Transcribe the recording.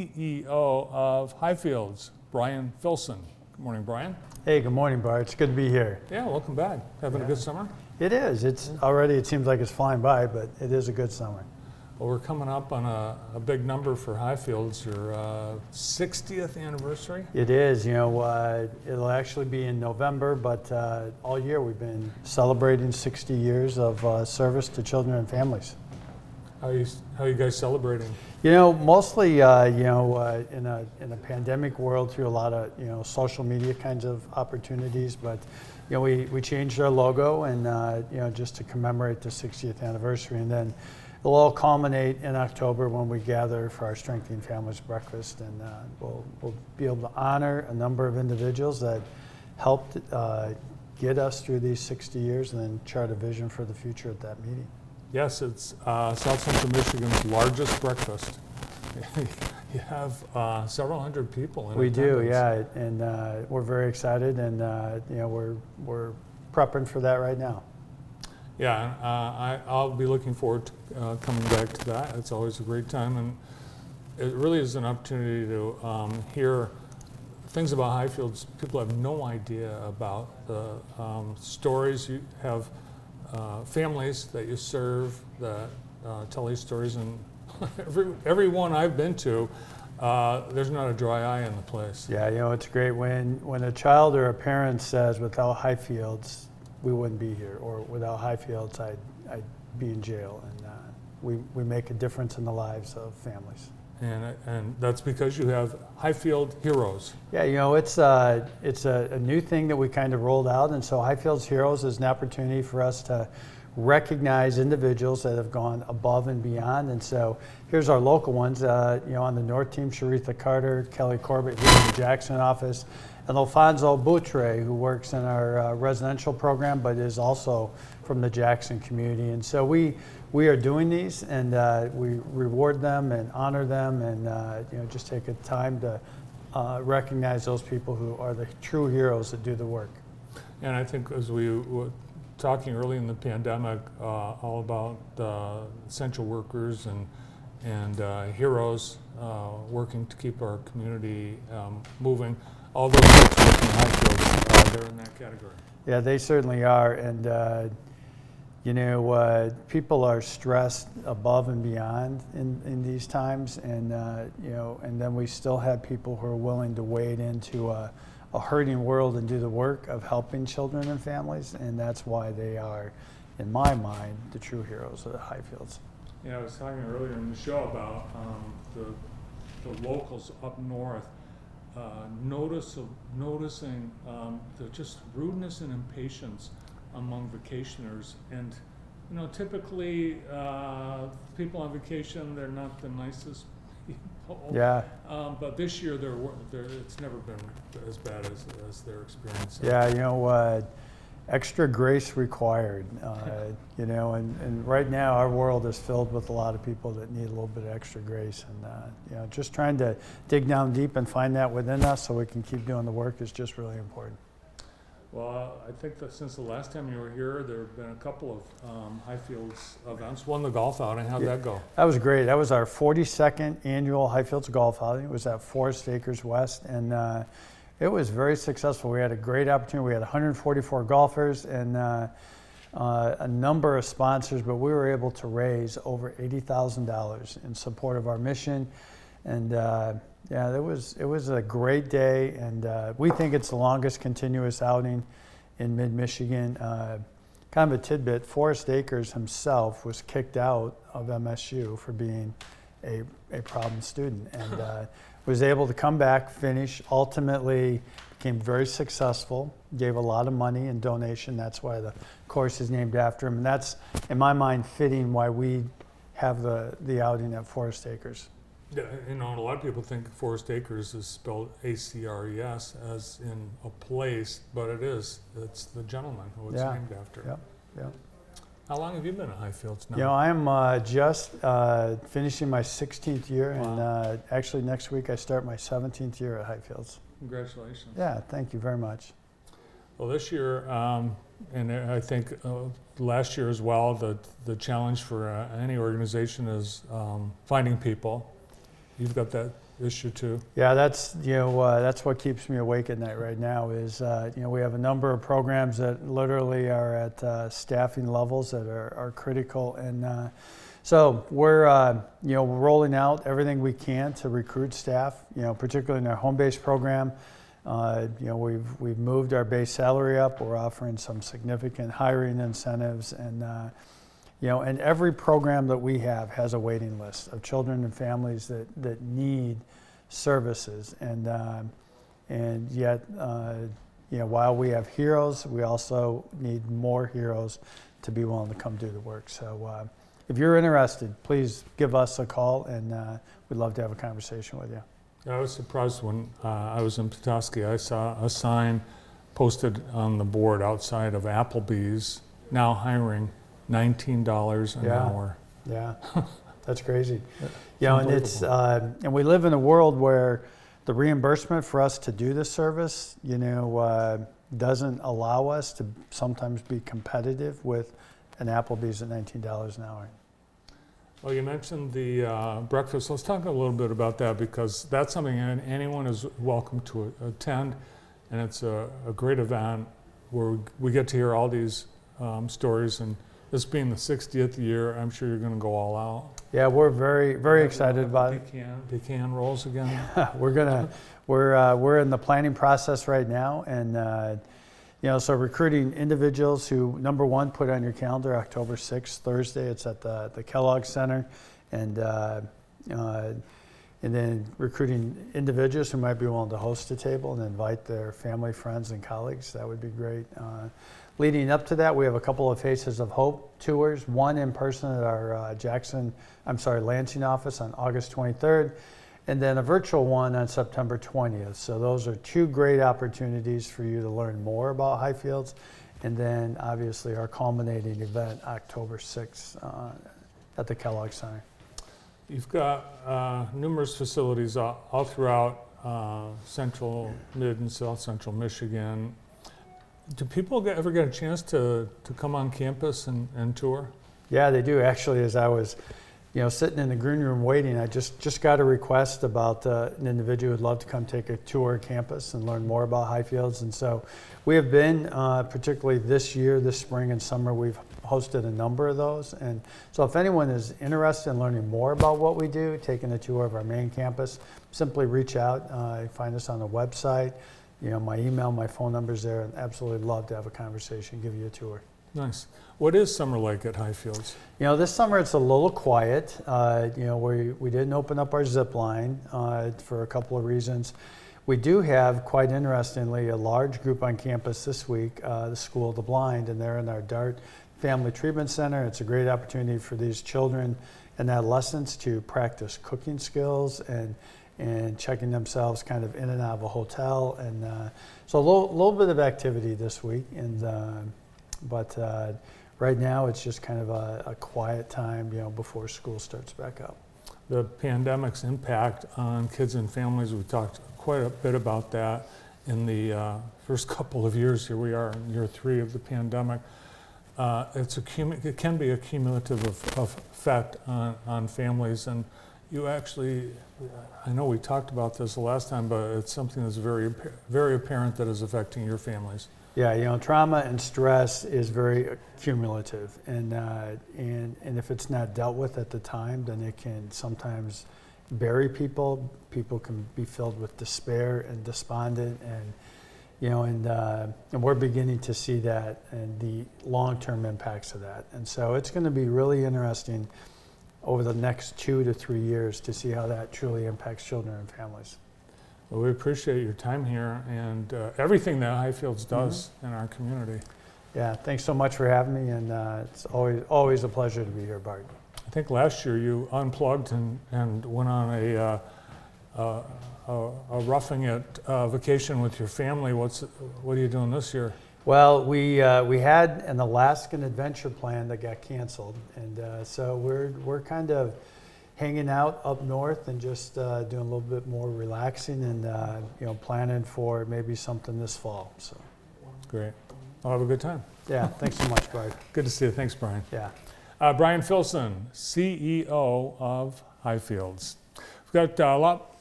CEO of Highfields, Brian Philson. Good morning, Brian. Hey, good morning, Bart. It's good to be here. Yeah, welcome back. Having a good summer? It is. It's already, it seems like it's flying by, but it is a good summer. Well, we're coming up on a big number for Highfields, your 60th anniversary. It is. You know, it'll actually be in November, but all year we've been celebrating 60 years of service to children and families. How are you guys celebrating? You know, mostly, in a pandemic world, through a lot of, social media kinds of opportunities, but we changed our logo and, just to commemorate the 60th anniversary. And then it'll all culminate in October when we gather for our Strengthening Families Breakfast. And we'll be able to honor a number of individuals that helped get us through these 60 years and then chart a vision for the future at that meeting. Yes, it's South Central Michigan's largest breakfast. You have several hundred people in We attendance. do, yeah, and we're very excited, and we're prepping for that right now. Yeah, I'll be looking forward to coming back to that. It's always a great time, and it really is an opportunity to hear things about Highfields people have no idea about. The stories you have, families that you serve that tell these stories, and every one I've been to, there's not a dry eye in the place. Yeah, it's great when a child or a parent says, "Without Highfields, we wouldn't be here," or "Without Highfields, I'd be in jail." And we make a difference in the lives of families. And that's because you have Highfields Heroes. Yeah, it's a new thing that we kind of rolled out, and so Highfields Heroes is an opportunity for us to recognize individuals that have gone above and beyond. And so here's our local ones. On the North team, Sharitha Carter, Kelly Corbett here in the Jackson office, and Alfonso Boutre, who works in our residential program, but is also from the Jackson community. And so we are doing these, and we reward them and honor them, and just take a time to recognize those people who are the true heroes that do the work. And I think as we were talking early in the pandemic, all about essential workers and heroes working to keep our community moving. All those folks working in Highfields, they're in that category. Yeah, they certainly are, and people are stressed above and beyond in these times, and and then we still have people who are willing to wade into a hurting world and do the work of helping children and families, and that's why they are, in my mind, the true heroes of the Highfields. Yeah, I was talking earlier in the show about the locals up north noticing the just rudeness and impatience among vacationers, and typically people on vacation, they're not the nicest people. Yeah. But this year it's never been as bad as they're experiencing. Yeah, extra grace required. And right now our world is filled with a lot of people that need a little bit of extra grace, and just trying to dig down deep and find that within us so we can keep doing the work is just really important. Well, I think that since the last time you were here, there have been a couple of Highfields events. One, the golf outing. How'd that go? That was great. That was our 42nd annual Highfields golf outing. It was at Forest Acres West, and it was very successful. We had a great opportunity. We had 144 golfers and a number of sponsors, but we were able to raise over $80,000 in support of our mission. And it was a great day, and we think it's the longest continuous outing in mid-Michigan. Kind of a tidbit, Forest Acres himself was kicked out of MSU for being a problem student, and was able to come back, finish, ultimately became very successful, gave a lot of money in donation. That's why the course is named after him, and that's, in my mind, fitting why we have the outing at Forest Acres. Yeah, a lot of people think Forest Acres is spelled ACRES as in a place, but it is. It's the gentleman who it's named after. Yeah. How long have you been at Highfields now? I'm just finishing my 16th year, Wow. And actually next week I start my 17th year at Highfields. Congratulations. Yeah, thank you very much. Well, this year, and I think last year as well, the challenge for any organization is finding people. You've got that issue too. Yeah, that's that's what keeps me awake at night right now. Is we have a number of programs that literally are at staffing levels that are critical, and so we're rolling out everything we can to recruit staff. Particularly in our home-based program. We've moved our base salary up. We're offering some significant hiring incentives, and and every program that we have has a waiting list of children and families that need services, and yet while we have heroes, we also need more heroes to be willing to come do the work. So if you're interested, please give us a call, and we'd love to have a conversation with you. I was surprised when I was in Petoskey. I saw a sign posted on the board outside of Applebee's, now hiring $19 an hour. Yeah, that's crazy. It's And we live in a world where the reimbursement for us to do this service, doesn't allow us to sometimes be competitive with an Applebee's at $19 an hour. Well, you mentioned the breakfast. Let's talk a little bit about that, because that's something anyone is welcome to attend, and it's a great event where we get to hear all these stories, and this being the 60th year, I'm sure you're going to go all out. Yeah, we're very, very excited about it. Pecan rolls again. We're in the planning process right now, and so recruiting individuals who, number one, put on your calendar October 6th, Thursday. It's at the Kellogg Center, and then recruiting individuals who might be willing to host a table and invite their family, friends, and colleagues. That would be great. Leading up to that, we have a couple of Faces of Hope tours, one in person at our Lansing office on August 23rd, and then a virtual one on September 20th. So those are two great opportunities for you to learn more about Highfields, and then obviously our culminating event October 6th at the Kellogg Center. You've got numerous facilities all throughout central, mid, and south central Michigan. Do people ever get a chance to come on campus and tour? Yeah, they do. Actually, as I was sitting in the green room waiting, I just got a request about an individual who'd love to come take a tour of campus and learn more about Highfields. And so we have been, particularly this year, this spring and summer, we've hosted a number of those. And so if anyone is interested in learning more about what we do, taking a tour of our main campus, simply reach out, find us on the website. My email, my phone number's there, and absolutely love to have a conversation, give you a tour. Nice. What is summer like at Highfields? This summer it's a little quiet. We didn't open up our zip line for a couple of reasons. We do have, quite interestingly, a large group on campus this week, the School of the Blind, and they're in our DART Family Treatment Center. It's a great opportunity for these children and adolescents to practice cooking skills and checking themselves kind of in and out of a hotel, and so a little bit of activity this week, but right now it's just kind of a quiet time, before school starts back up. The pandemic's impact on kids and families, we talked quite a bit about that in the first couple of years. Here we are in year 3 of the pandemic. It can be a cumulative effect on families, and you actually, I know we talked about this the last time, but it's something that's very, very apparent that is affecting your families. Yeah, trauma and stress is very cumulative, and if it's not dealt with at the time, then it can sometimes bury people. People can be filled with despair and despondent, and we're beginning to see that and the long-term impacts of that. And so it's going to be really interesting over the next 2 to 3 years to see how that truly impacts children and families. Well, we appreciate your time here and everything that Highfields does in our community. Yeah, thanks so much for having me, and it's always a pleasure to be here, Bart. I think last year you unplugged and went on a roughing it vacation with your family. What are you doing this year? Well, we had an Alaskan adventure plan that got canceled, and so we're kind of hanging out up north and just doing a little bit more relaxing and planning for maybe something this fall. So great. I'll have a good time. Yeah, thanks so much, Brian. Good to see you. Thanks, Brian. Yeah. Brian Philson, CEO of Highfields. We've got a lot